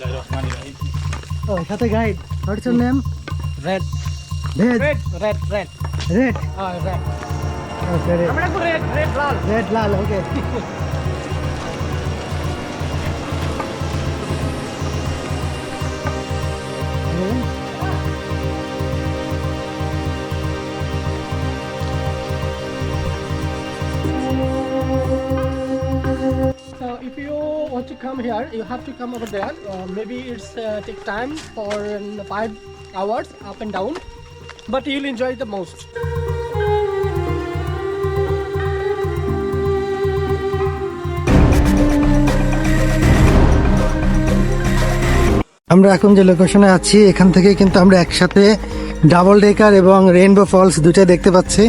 Oh, সাথে guide. What's your name? Red. Red. Red. Red. Red. Red. Oh, red. Okay, red. আমরা red. Red lal. Red, lal, okay. So if you want to come here, you have to come over there. Maybe it's take time for 5 hours up and down, but you'll enjoy the most. আমরা এখন যে লোকেশনে আছি এখান থেকে কিন্তু আমরা একসাথে ডাবল ডেকার এবং রেইনবো ফলস দুটাই দেখতে পাচ্ছি।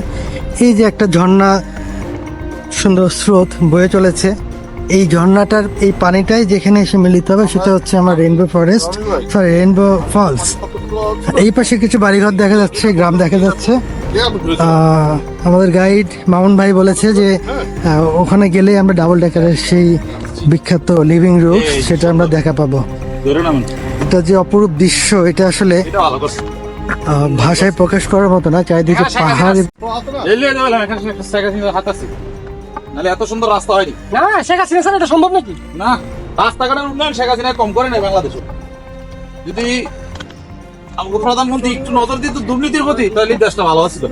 এই যে একটা ঝর্ণা সুন্দর স্রোত বয়ে চলেছে, এই ঝর্ণাটার এই পানিটাই যেখানে এসে মিলিত হবে সেটা হচ্ছে আমার rainbow forest, sorry rainbow falls. এই পাশে কিছু বাড়িঘর দেখা যাচ্ছে, গ্রাম দেখা যাচ্ছে। আমাদের গাইড মামুন ভাই বলেছে যে ওখানে গেলে আমরা ডাবল ডেকারের সেই বিখ্যাত লিভিং রুম সেটা আমরা দেখা পাবো। এটা যে অপরূপ দৃশ্য, এটা আসলে ভাষায় প্রকাশ করার মতো না। চারিদিকে পাহাড়। এত সুন্দর রাস্তা হয়নি না শেখ হাসিনা স্যার, এটা সম্ভব নাকি? না, রাস্তাঘাটের উন্নয়ন শেখ হাসিনা কম করে নাই বাংলাদেশে। যদি আমাদের প্রধানমন্ত্রী একটু নজর দিত দুর্নীতির প্রতি, তাহলে দেশটা ভালো ছিল।